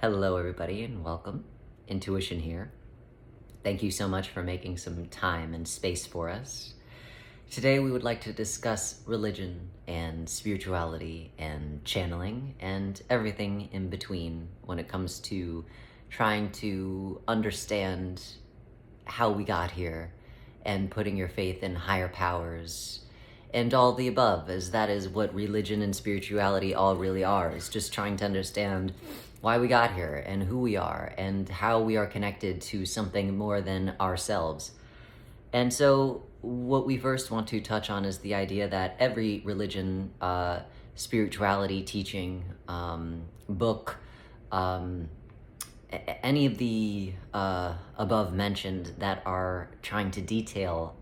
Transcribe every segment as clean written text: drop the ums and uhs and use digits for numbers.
Hello, everybody, and welcome. Intuition here. Thank you so much for making some time and space for us. Today, we would like to discuss religion and spirituality and channeling and everything in between when it comes to trying to understand how we got here and putting your faith in higher powers and all the above, as that is what religion and spirituality all really are, is just trying to understand why we got here and who we are and how we are connected to something more than ourselves. And so what we first want to touch on is the idea that every religion, spirituality, teaching, book, any of the above mentioned that are trying to detail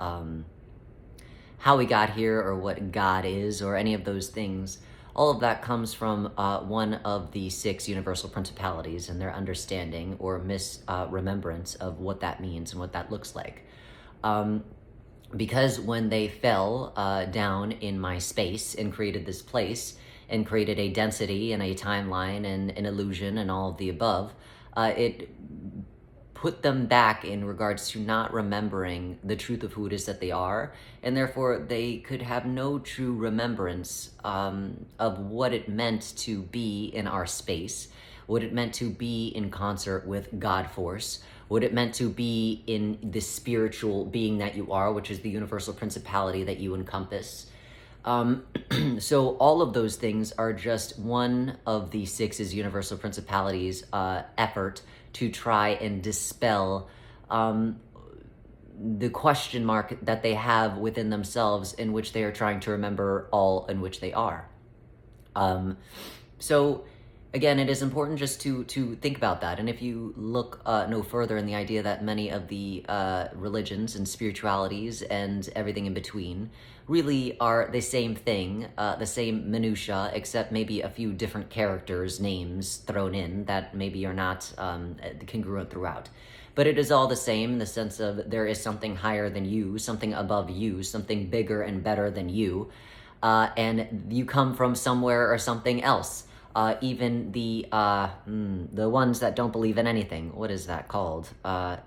how we got here or what God is or any of those things, all of that comes from one of the 6 universal principalities and their understanding or misremembrance of what that means and what that looks like. Because when they fell down in my space and created this place and created a density and a timeline and an illusion and all of the above, it put them back in regards to not remembering the truth of who it is that they are, and therefore they could have no true remembrance of what it meant to be in our space, what it meant to be in concert with God Force, what it meant to be in the spiritual being that you are, which is the universal principality that you encompass. So all of those things are just one of the 6 universal principalities' effort to try and dispel the question mark that they have within themselves, in which they are trying to remember all in which they are. So again, it is important just to think about that. And if you look no further in the idea that many of the religions and spiritualities and everything in between really are the same thing, the same minutia, except maybe a few different characters, names thrown in that maybe are not congruent throughout. But it is all the same in the sense of there is something higher than you, something above you, something bigger and better than you, and you come from somewhere or something else. Even the ones that don't believe in anything, what is that called?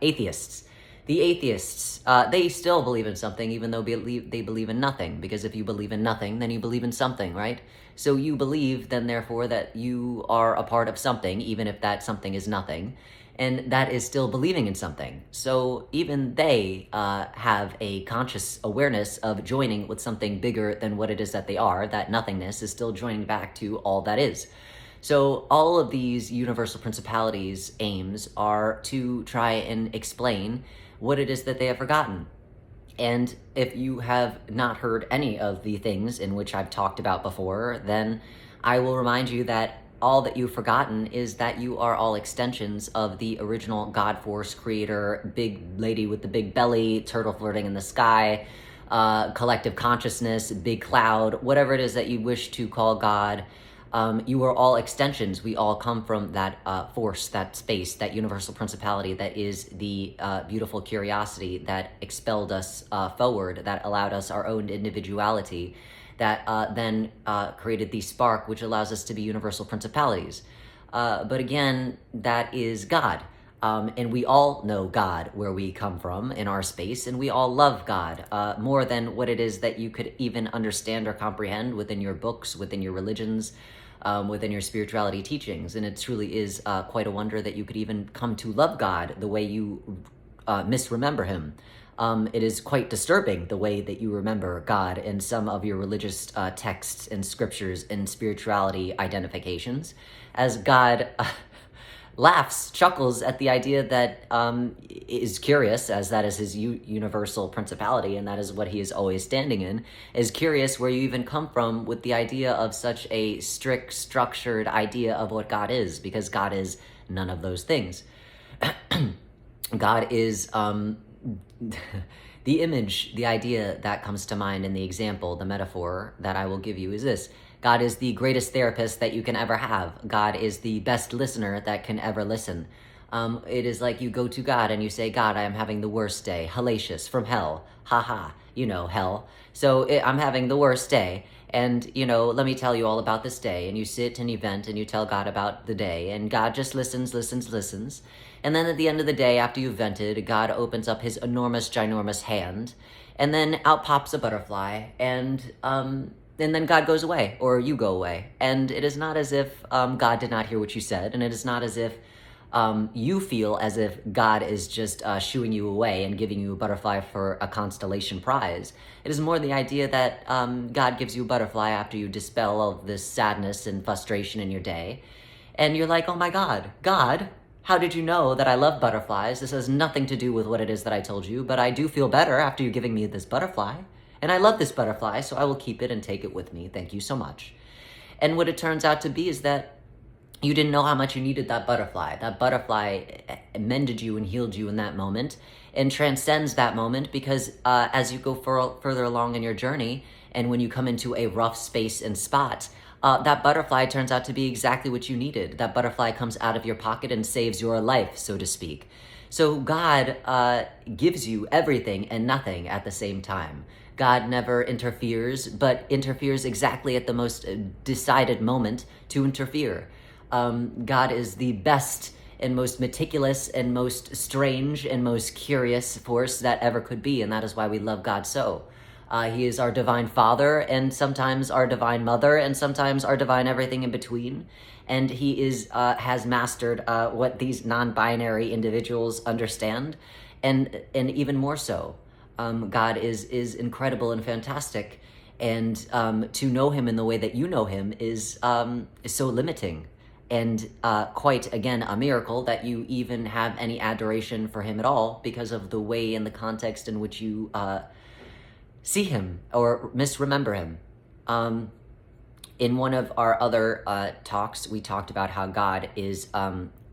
Atheists. The atheists, they still believe in something, even though they believe in nothing. Because if you believe in nothing, then you believe in something, right? So you believe, then therefore, that you are a part of something, even if that something is nothing. And that is still believing in something. So even they have a conscious awareness of joining with something bigger than what it is that they are. That nothingness is still joining back to all that is. So all of these universal principalities' aims are to try and explain what it is that they have forgotten. And if you have not heard any of the things in which I've talked about before, then I will remind you that all that you've forgotten is that you are all extensions of the original God Force creator, big lady with the big belly, turtle flirting in the sky, collective consciousness, big cloud, whatever it is that you wish to call God. You are all extensions. We all come from that force, that space, that universal principality that is the beautiful curiosity that expelled us forward, that allowed us our own individuality, that then created the spark, which allows us to be universal principalities. But again, that is God. And we all know God where we come from in our space, and we all love God more than what it is that you could even understand or comprehend within your books, within your religions, within your spirituality teachings. And it truly is quite a wonder that you could even come to love God the way you misremember him. It is quite disturbing the way that you remember God in some of your religious texts and scriptures and spirituality identifications, as God laughs, chuckles at the idea that is curious, as that is his universal principality, and that is what he is always standing in, is curious where you even come from with the idea of such a strict, structured idea of what God is, because God is none of those things. God is the image, the idea that comes to mind in the example, the metaphor that I will give you is this. God is the greatest therapist that you can ever have. God is the best listener that can ever listen. It is like you go to God and you say, God, I am having the worst day. Hellacious, from hell. Ha ha. You know, hell. So I'm having the worst day. And, you know, let me tell you all about this day. And you sit and you vent and you tell God about the day. And God just listens, listens, listens. And then at the end of the day, after you've vented, God opens up his enormous, ginormous hand. And then out pops a butterfly. And then God goes away, or you go away. And it is not as if God did not hear what you said. And it is not as if you feel as if God is just shooing you away and giving you a butterfly for a constellation prize. It is more the idea that God gives you a butterfly after you dispel all of this sadness and frustration in your day. And you're like, oh my God, how did you know that I love butterflies? This has nothing to do with what it is that I told you, but I do feel better after you giving me this butterfly. And I love this butterfly, so I will keep it and take it with me. Thank you so much. And what it turns out to be is that you didn't know how much you needed that butterfly. That butterfly mended you and healed you in that moment and transcends that moment because as you go further along in your journey and when you come into a rough space and spot, that butterfly turns out to be exactly what you needed. That butterfly comes out of your pocket and saves your life, so to speak. So God gives you everything and nothing at the same time. God never interferes, but interferes exactly at the most decided moment to interfere. God is the best and most meticulous and most strange and most curious force that ever could be, and that is why we love God so. He is our divine Father, and sometimes our divine Mother, and sometimes our divine everything in between. And he has mastered what these non-binary individuals understand, and even more so. God is incredible and fantastic, and to know him in the way that you know him is so limiting. And quite, again, a miracle that you even have any adoration for him at all because of the way and the context in which you see him or misremember him. In one of our other talks, we talked about how God is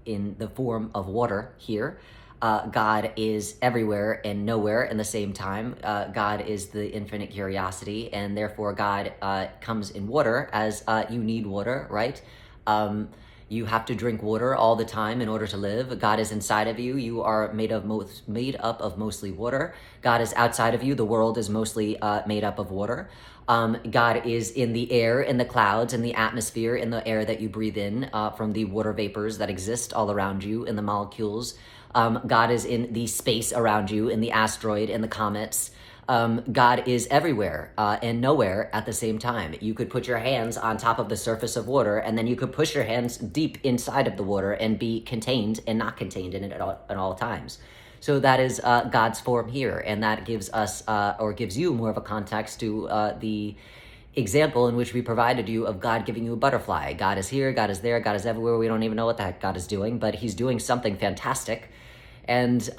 in the form of water here. God is everywhere and nowhere in the same time. God is the infinite curiosity, and therefore God comes in water as you need water, right? You have to drink water all the time in order to live. God is inside of you. You are made up of mostly water. God is outside of you. The world is mostly made up of water. God is in the air, in the clouds, in the atmosphere, in the air that you breathe in, from the water vapors that exist all around you, in the molecules. God is in the space around you, in the asteroid, in the comets. God is everywhere and nowhere at the same time. You could put your hands on top of the surface of water, and then you could push your hands deep inside of the water and be contained and not contained in it at all times. So that is God's form here, and that gives us, or gives you more of a context to the example in which we provided you of God giving you a butterfly. God is here, God is there, God is everywhere. We don't even know what the heck God is doing, but he's doing something fantastic and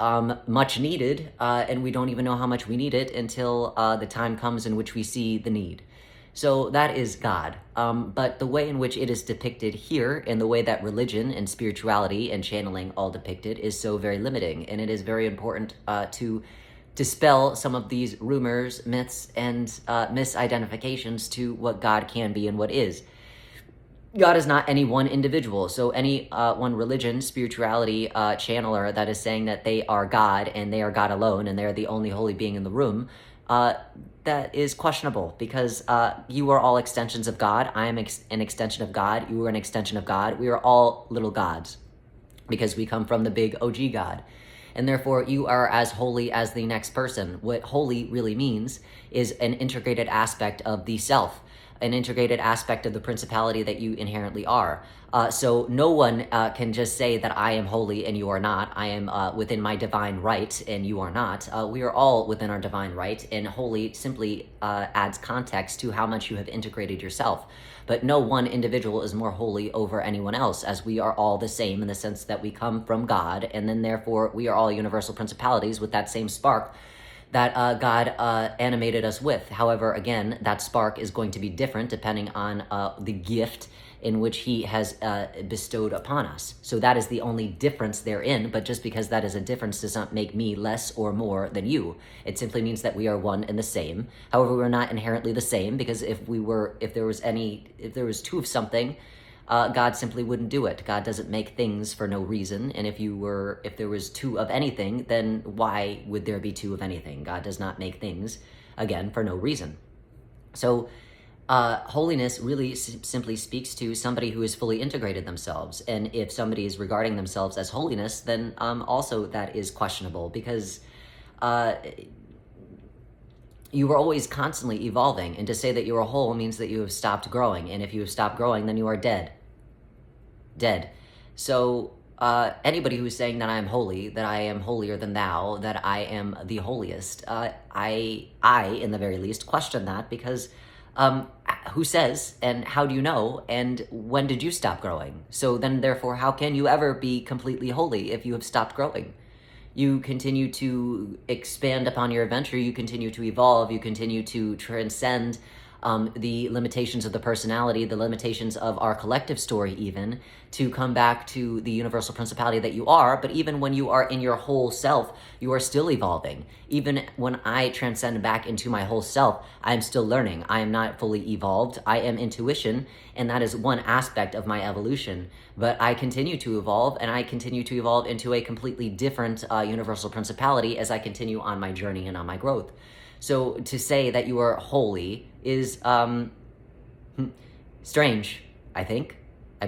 much needed, and we don't even know how much we need it until the time comes in which we see the need. So that is God. But the way in which it is depicted here, and the way that religion and spirituality and channeling all depicted, is so very limiting, and it is very important to dispel some of these rumors, myths, and misidentifications to what God can be and what is. God is not any one individual. So any one religion, spirituality channeler that is saying that they are God and they are God alone and they're the only holy being in the room, that is questionable, because you are all extensions of God. I am an extension of God. You are an extension of God. We are all little gods because we come from the big OG God. And therefore, you are as holy as the next person. What holy really means is an integrated aspect of the self, an integrated aspect of the principality that you inherently are. So no one can just say that I am holy and you are not. I am within my divine right and you are not. We are all within our divine right, and holy simply adds context to how much you have integrated yourself. But no one individual is more holy over anyone else, as we are all the same in the sense that we come from God, and then therefore we are all universal principalities with that same spark that God animated us with. However, again, that spark is going to be different depending on the gift in which he has bestowed upon us. So that is the only difference therein, but just because that is a difference does not make me less or more than you. It simply means that we are one and the same. However, we're not inherently the same, because if there was two of something, God simply wouldn't do it. God doesn't make things for no reason. And if there was two of anything, then why would there be two of anything? God does not make things, again, for no reason. So Holiness really simply speaks to somebody who has fully integrated themselves. And if somebody is regarding themselves as holiness, then also that is questionable, because you are always constantly evolving. And to say that you are whole means that you have stopped growing. And if you have stopped growing, then you are dead. Dead. So anybody who is saying that I am holy, that I am holier than thou, that I am the holiest, I, in the very least, question that, because who says, and how do you know, and when did you stop growing? So then, therefore, how can you ever be completely holy if you have stopped growing? You continue to expand upon your adventure, you continue to evolve, you continue to transcend the limitations of the personality, the limitations of our collective story even, to come back to the universal principality that you are. But even when you are in your whole self, you are still evolving. Even when I transcend back into my whole self, I am still learning. I am not fully evolved. I am intuition, and that is one aspect of my evolution. But I continue to evolve, and I continue to evolve into a completely different universal principality as I continue on my journey and on my growth. So to say that you are holy is strange, I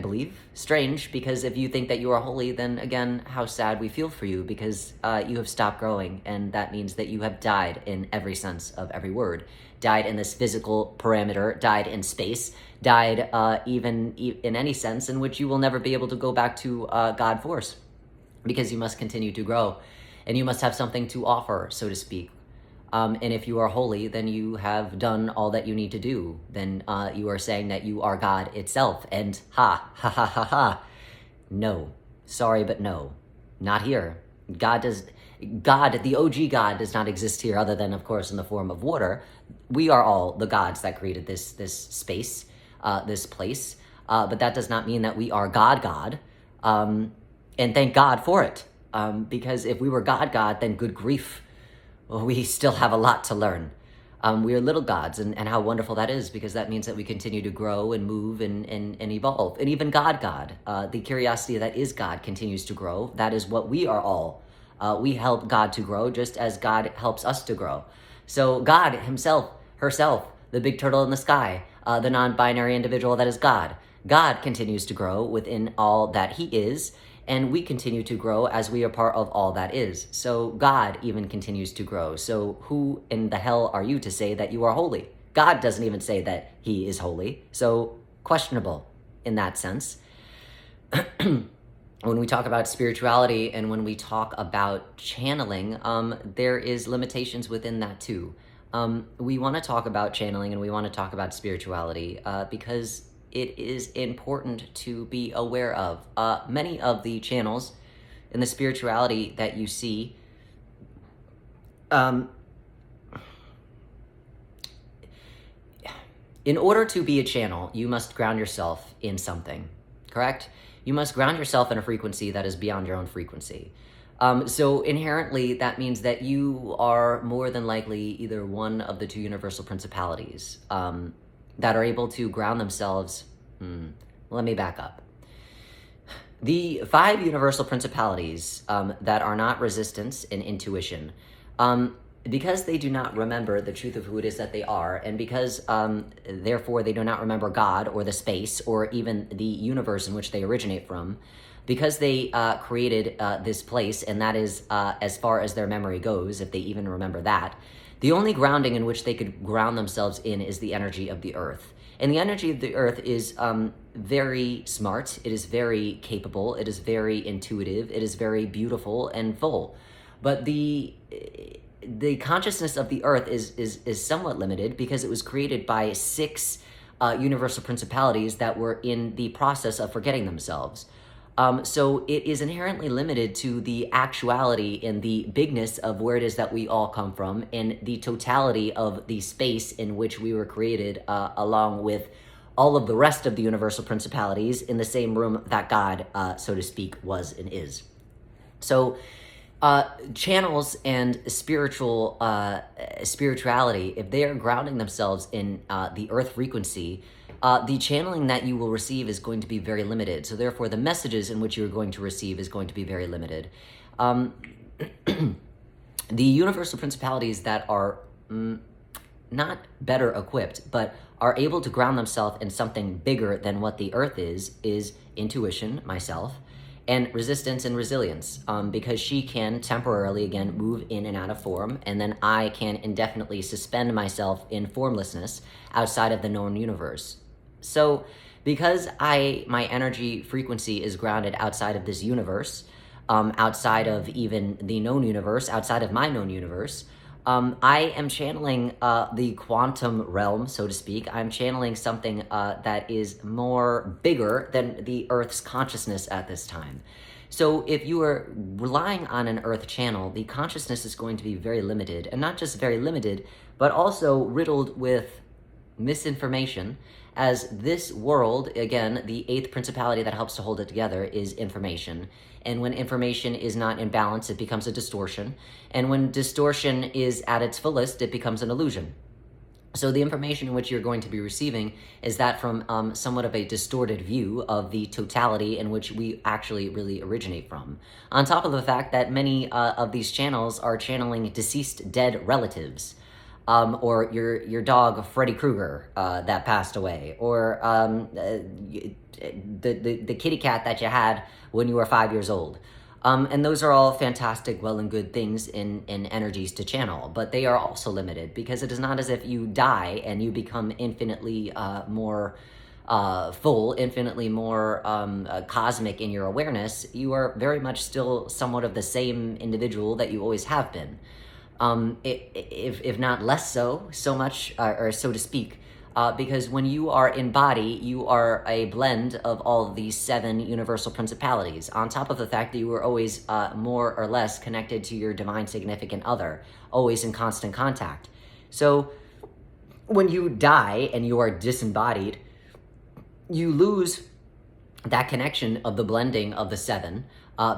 believe. Strange, because if you think that you are holy, then again, how sad we feel for you, because you have stopped growing, and that means that you have died in every sense of every word. Died in this physical parameter, died in space, died even in any sense in which you will never be able to go back to God force, because you must continue to grow, and you must have something to offer, so to speak. And if you are holy, then you have done all that you need to do. Then you are saying that you are God itself. And ha, ha, ha, ha, ha. No. Sorry, but no. Not here. God, the OG God, does not exist here, other than, of course, in the form of water. We are all the gods that created this space, this place. But that does not mean that we are God. And thank God for it. Because if we were God, then good grief, we still have a lot to learn. We are little gods, and how wonderful that is, because that means that we continue to grow and move and evolve. And even God, the curiosity that is God continues to grow. That is what we are all. We help God to grow just as God helps us to grow. So God himself, herself, the big turtle in the sky, the non-binary individual that is God. God continues to grow within all that he is, and we continue to grow as we are part of all that is. So God even continues to grow. So who in the hell are you to say that you are holy? God doesn't even say that he is holy. So questionable in that sense. When we talk about spirituality and when we talk about channeling, there is limitations within that too. We want to talk about channeling and we want to talk about spirituality because it is important to be aware of. Many of the channels in the spirituality that you see, in order to be a channel, you must ground yourself in something, correct? You must ground yourself in a frequency that is beyond your own frequency. So inherently, that means that you are more than likely either one of the two universal principalities that are able to ground themselves. Let me back up. The 5 universal principalities that are not resistance and intuition, because they do not remember the truth of who it is that they are, and because therefore they do not remember God or the space or even the universe in which they originate from, because they created this place, and that is as far as their memory goes, if they even remember that, the only grounding in which they could ground themselves in is the energy of the earth. And the energy of the earth is very smart, it is very capable, it is very intuitive, it is very beautiful and full. But the consciousness of the earth is somewhat limited because it was created by 6 universal principalities that were in the process of forgetting themselves. So it is inherently limited to the actuality and the bigness of where it is that we all come from and the totality of the space in which we were created, along with all of the rest of the universal principalities in the same room that God, so to speak, was and is. So channels and spirituality, if they are grounding themselves in the earth frequency, the channeling that you will receive is going to be very limited. So therefore, the messages in which you're going to receive is going to be very limited. The universal principalities that are not better equipped, but are able to ground themselves in something bigger than what the earth is intuition, myself, and resistance and resilience, because she can temporarily, again, move in and out of form, and then I can indefinitely suspend myself in formlessness outside of the known universe. So because my energy frequency is grounded outside of this universe, outside of even the known universe, outside of my known universe, I am channeling the quantum realm, so to speak. I'm channeling something that is more bigger than the Earth's consciousness at this time. So if you are relying on an Earth channel, the consciousness is going to be very limited, and not just very limited, but also riddled with misinformation, as this world, again, the eighth principality that helps to hold it together is information. And when information is not in balance, it becomes a distortion. And when distortion is at its fullest, it becomes an illusion. So the information in which you're going to be receiving is that from somewhat of a distorted view of the totality in which we actually really originate from. On top of the fact that many of these channels are channeling deceased dead relatives. Or your dog Freddy Krueger that passed away, or the kitty cat that you had when you were 5 years old. And those are all fantastic, well and good things in energies to channel, but they are also limited, because it is not as if you die and you become infinitely more full, infinitely more cosmic in your awareness. You are very much still somewhat of the same individual that you always have been. If not less so much, or so to speak, because when you are in body, you are a blend of all of these 7 universal principalities, on top of the fact that you are always more or less connected to your divine significant other, always in constant contact. So when you die and you are disembodied, you lose that connection of the blending of the 7,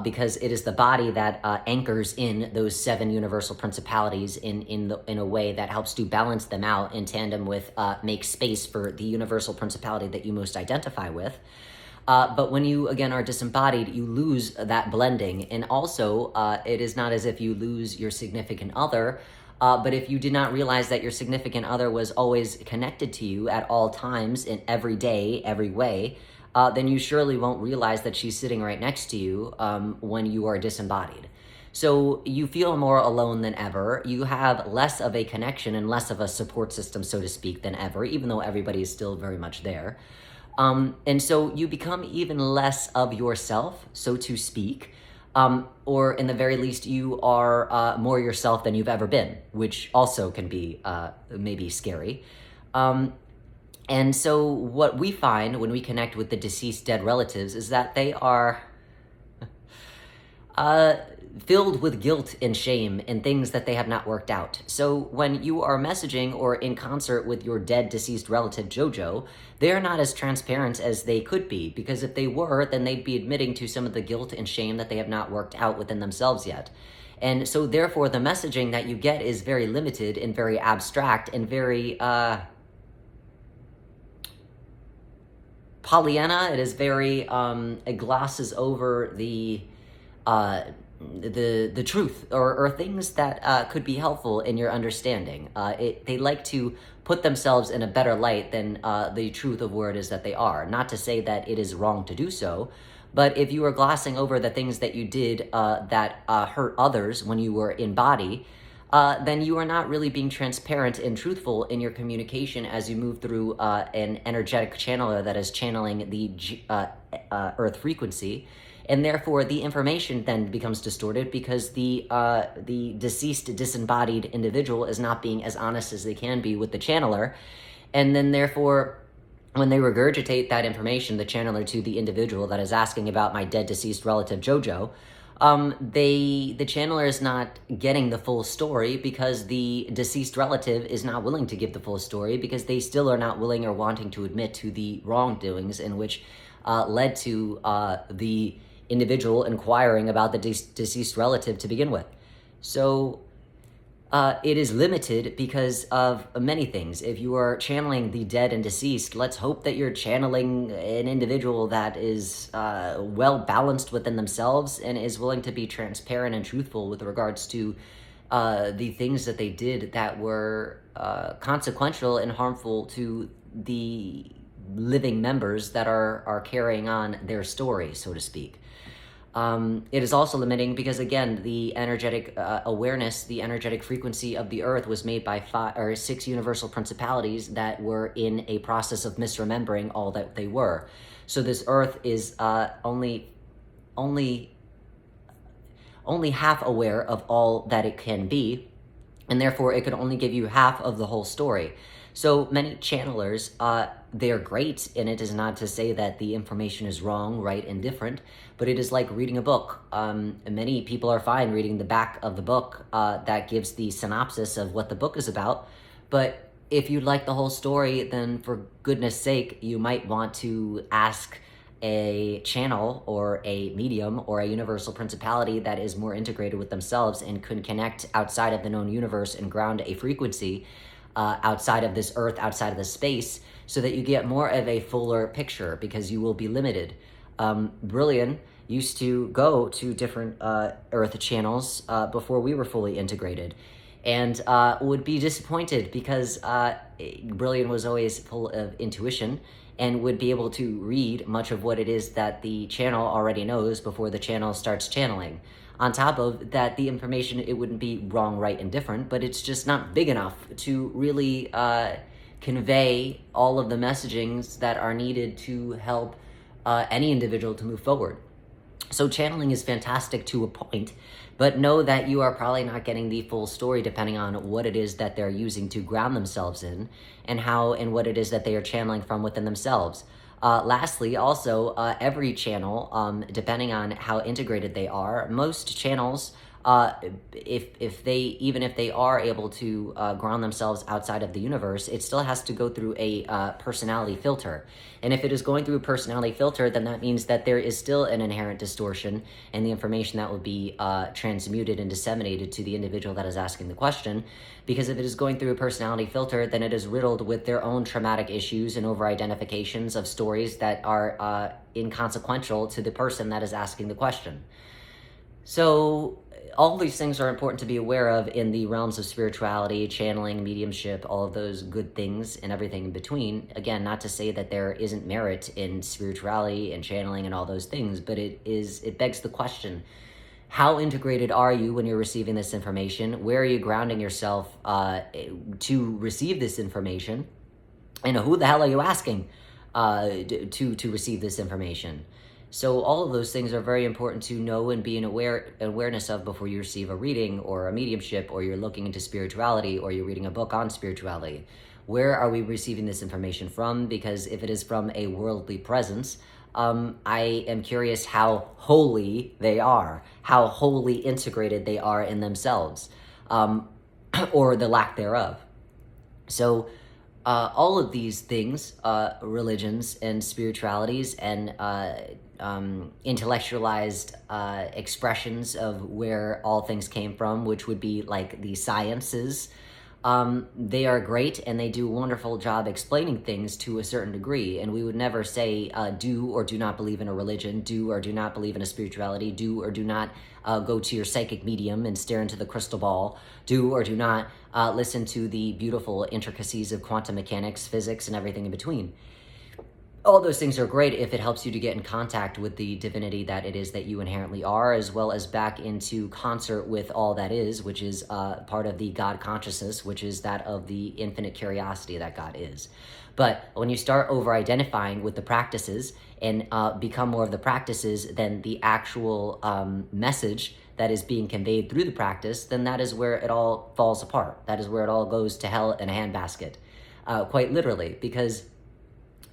because it is the body that anchors in those 7 universal principalities in a way that helps to balance them out in tandem with make space for the universal principality that you most identify with. But when you, again, are disembodied, you lose that blending. And also, it is not as if you lose your significant other, but if you did not realize that your significant other was always connected to you at all times, in every day, every way, then you surely won't realize that she's sitting right next to you when you are disembodied. So you feel more alone than ever. You have less of a connection and less of a support system, so to speak, than ever, even though everybody is still very much there. And so you become even less of yourself, so to speak, or in the very least, you are more yourself than you've ever been, which also can be maybe scary. And so what we find when we connect with the deceased dead relatives is that they are filled with guilt and shame and things that they have not worked out. So when you are messaging or in concert with your dead deceased relative Jojo, they're not as transparent as they could be, because if they were, then they'd be admitting to some of the guilt and shame that they have not worked out within themselves yet. And so therefore the messaging that you get is very limited and very abstract and very Pollyanna. It is very it glosses over the truth or things that could be helpful in your understanding. They like to put themselves in a better light than the truth of where it is that they are. Not to say that it is wrong to do so, but if you are glossing over the things that you did that hurt others when you were in body, then you are not really being transparent and truthful in your communication as you move through an energetic channeler that is channeling the Earth frequency. And therefore, the information then becomes distorted because the deceased, disembodied individual is not being as honest as they can be with the channeler. And then therefore, when they regurgitate that information, the channeler to the individual that is asking about my dead deceased relative Jojo, the channeler is not getting the full story because the deceased relative is not willing to give the full story, because they still are not willing or wanting to admit to the wrongdoings in which led to the individual inquiring about the deceased relative to begin with. So it is limited because of many things. If you are channeling the dead and deceased, let's hope that you're channeling an individual that is well balanced within themselves and is willing to be transparent and truthful with regards to the things that they did that were consequential and harmful to the living members that are carrying on their story, so to speak. It is also limiting because, again, the energetic awareness, the energetic frequency of the earth was made by 6 universal principalities that were in a process of misremembering all that they were. So this earth is only half aware of all that it can be, and therefore it could only give you half of the whole story. So many channelers, they're great, and it is not to say that the information is wrong, right, and different, but it is like reading a book. Many people are fine reading the back of the book that gives the synopsis of what the book is about, but if you'd like the whole story, then for goodness sake, you might want to ask a channel or a medium or a universal principality that is more integrated with themselves and can connect outside of the known universe and ground a frequency outside of this earth, outside of this space, so that you get more of a fuller picture, because you will be limited. Brilliant used to go to different earth channels before we were fully integrated, and would be disappointed because Brilliant was always full of intuition and would be able to read much of what it is that the channel already knows before the channel starts channeling. On top of that, the information, it wouldn't be wrong, right, and different, but it's just not big enough to really convey all of the messagings that are needed to help any individual to move forward. So channeling is fantastic to a point, but know that you are probably not getting the full story depending on what it is that they're using to ground themselves in, and how and what it is that they are channeling from within themselves. Lastly, also, every channel, depending on how integrated they are, most channels, if they are able to ground themselves outside of the universe, it still has to go through a personality filter. And if it is going through a personality filter, then that means that there is still an inherent distortion in the information that will be transmuted and disseminated to the individual that is asking the question. Because if it is going through a personality filter, then it is riddled with their own traumatic issues and over-identifications of stories that are inconsequential to the person that is asking the question. So all these things are important to be aware of in the realms of spirituality, channeling, mediumship, all of those good things and everything in between. Again, not to say that there isn't merit in spirituality and channeling and all those things, but it begs the question: how integrated are you when you're receiving this information? Where are you grounding yourself to receive this information? And who the hell are you asking to receive this information? So all of those things are very important to know and be in awareness of before you receive a reading or a mediumship, or you're looking into spirituality, or you're reading a book on spirituality. Where are we receiving this information from? Because if it is from a worldly presence, I am curious how holy they are, how wholly integrated they are in themselves, or the lack thereof. So all of these things, religions and spiritualities and intellectualized expressions of where all things came from, which would be like the sciences, they are great and they do a wonderful job explaining things to a certain degree. And we would never say do or do not believe in a religion, do or do not believe in a spirituality, do or do not go to your psychic medium and stare into the crystal ball, do or do not listen to the beautiful intricacies of quantum mechanics, physics, and everything in between. All those things are great if it helps you to get in contact with the divinity that it is that you inherently are, as well as back into concert with all that is, which is part of the God consciousness, which is that of the infinite curiosity that God is. But when you start over-identifying with the practices and become more of the practices than the actual message that is being conveyed through the practice, then that is where it all falls apart. That is where it all goes to hell in a handbasket, quite literally, because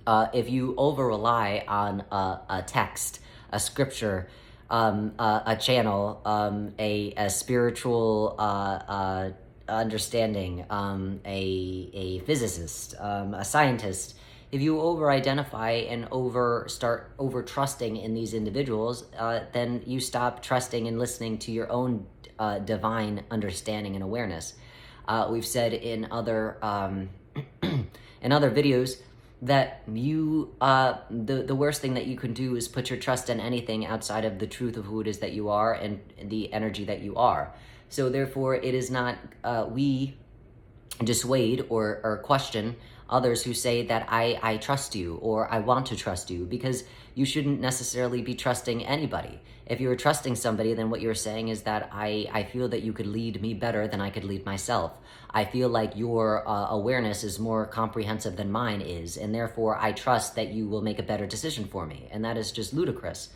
if you over-rely on a text, a scripture, a channel, a spiritual understanding, a physicist, a scientist, if you over-identify and start over-trusting in these individuals, then you stop trusting and listening to your own divine understanding and awareness. We've said in other videos that you the worst thing that you can do is put your trust in anything outside of the truth of who it is that you are and the energy that you are. So therefore, it is not we dissuade or question others who say that I trust you or I want to trust you, because you shouldn't necessarily be trusting anybody. If you were trusting somebody, then what you're saying is that I feel that you could lead me better than I could lead myself. I feel like your awareness is more comprehensive than mine is, and therefore I trust that you will make a better decision for me. And that is just ludicrous.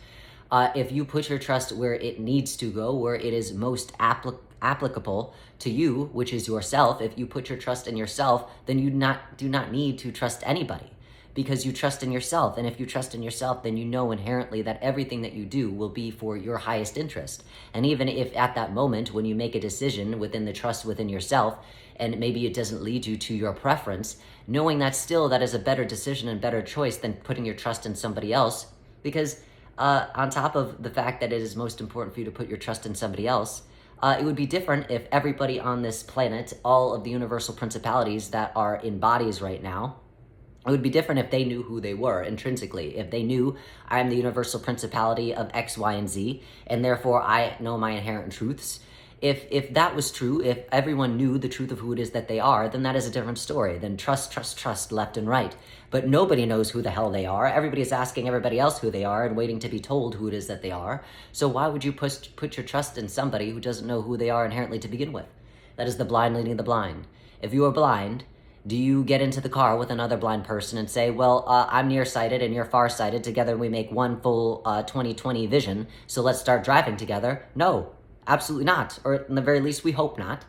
If you put your trust where it needs to go, where it is most applicable to you, which is yourself, if you put your trust in yourself, then you do not need to trust anybody, because you trust in yourself. And if you trust in yourself, then you know inherently that everything that you do will be for your highest interest. And even if at that moment, when you make a decision within the trust within yourself, and maybe it doesn't lead you to your preference, knowing that still that is a better decision and better choice than putting your trust in somebody else. Because on top of the fact that it is most important for you to put your trust in somebody else, it would be different if everybody on this planet, all of the universal principalities that are in bodies right now, it would be different if they knew who they were intrinsically. If they knew, I am the universal principality of X, Y, and Z, and therefore I know my inherent truths. If that was true, if everyone knew the truth of who it is that they are, then that is a different story. Then trust left and right. But nobody knows who the hell they are. Everybody is asking everybody else who they are and waiting to be told who it is that they are. So why would you put your trust in somebody who doesn't know who they are inherently to begin with? That is the blind leading the blind. If you are blind, do you get into the car with another blind person and say, well, I'm nearsighted and you're farsighted. Together we make one full 20/20 vision, so let's start driving together? No, absolutely not. Or at the very least, we hope not.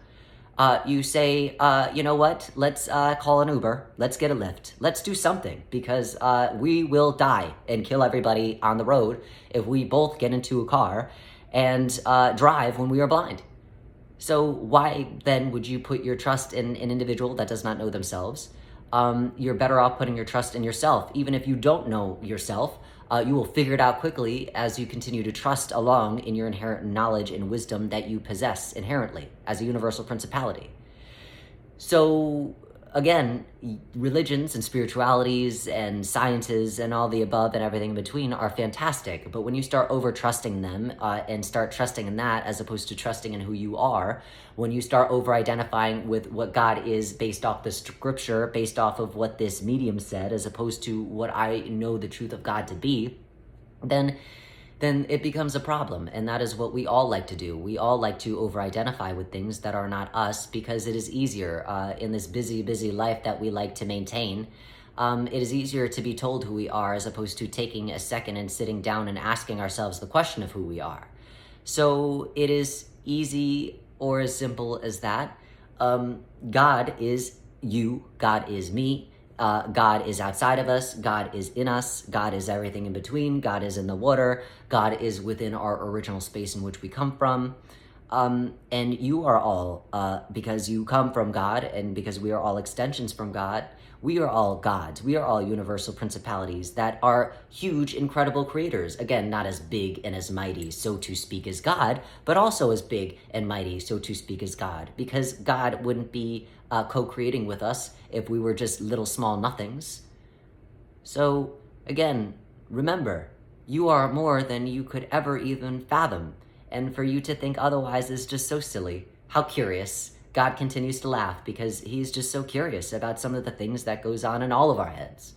You say, you know what, let's call an Uber, let's get a Lyft, let's do something, because we will die and kill everybody on the road if we both get into a car and drive when we are blind. So why then would you put your trust in an individual that does not know themselves? You're better off putting your trust in yourself. Even if you don't know yourself, you will figure it out quickly as you continue to trust along in your inherent knowledge and wisdom that you possess inherently as a universal principality. So again, religions and spiritualities and sciences and all the above and everything in between are fantastic. But when you start over trusting them and start trusting in that as opposed to trusting in who you are, when you start over identifying with what God is based off the scripture, based off of what this medium said, as opposed to what I know the truth of God to be, then it becomes a problem. And that is what we all like to do. We all like to over-identify with things that are not us, because it is easier in this busy life that we like to maintain. It is easier to be told who we are as opposed to taking a second and sitting down and asking ourselves the question of who we are. So it is easy or as simple as that. God is you, God is me. God is outside of us, God is in us, God is everything in between, God is in the water, God is within our original space in which we come from. And you are all, because you come from God and because we are all extensions from God, we are all gods. We are all universal principalities that are huge, incredible creators. Again, not as big and as mighty, so to speak, as God, but also as big and mighty, so to speak, as God. Because God wouldn't be co-creating with us if we were just little small nothings. So again, remember, you are more than you could ever even fathom. And for you to think otherwise is just so silly. How curious. God continues to laugh because he's just so curious about some of the things that goes on in all of our heads.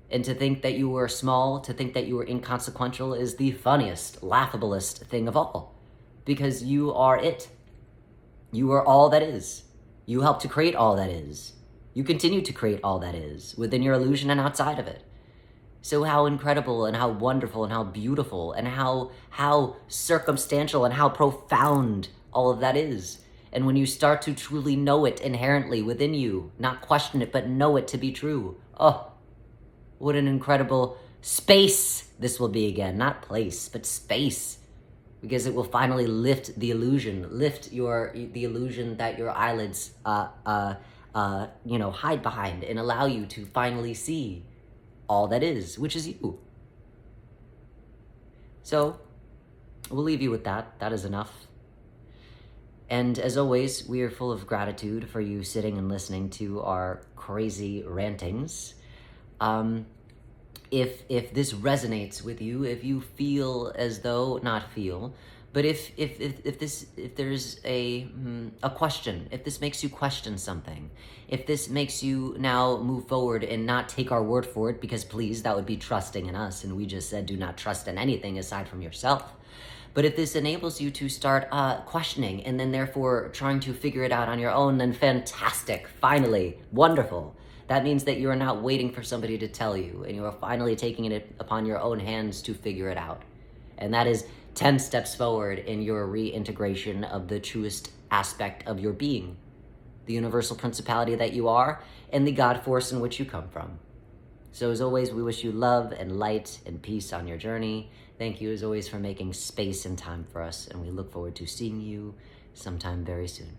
And to think that you were small, to think that you were inconsequential is the funniest, laughablest thing of all. Because you are it. You are all that is. You help to create all that is. You continue to create all that is within your illusion and outside of it. So how incredible and how wonderful and how beautiful and how circumstantial and how profound all of that is. And when you start to truly know it inherently within you, not question it, but know it to be true. Oh, what an incredible space this will be again. Not place, but space. Because it will finally lift the illusion, the illusion that your eyelids, hide behind, and allow you to finally see all that is, which is you. So, we'll leave you with that. That is enough. And as always, we are full of gratitude for you sitting and listening to our crazy rantings. If this resonates with you, if you feel as though, not feel, But if there's a question, if this makes you question something, if this makes you now move forward and not take our word for it, because please, that would be trusting in us, and we just said do not trust in anything aside from yourself. But if this enables you to start questioning and then therefore trying to figure it out on your own, then fantastic, finally, wonderful. That means that you are not waiting for somebody to tell you, and you are finally taking it upon your own hands to figure it out. And that is 10 steps forward in your reintegration of the truest aspect of your being, the universal principality that you are, and the God force in which you come from. So as always, we wish you love and light and peace on your journey. Thank you as always for making space and time for us, and we look forward to seeing you sometime very soon.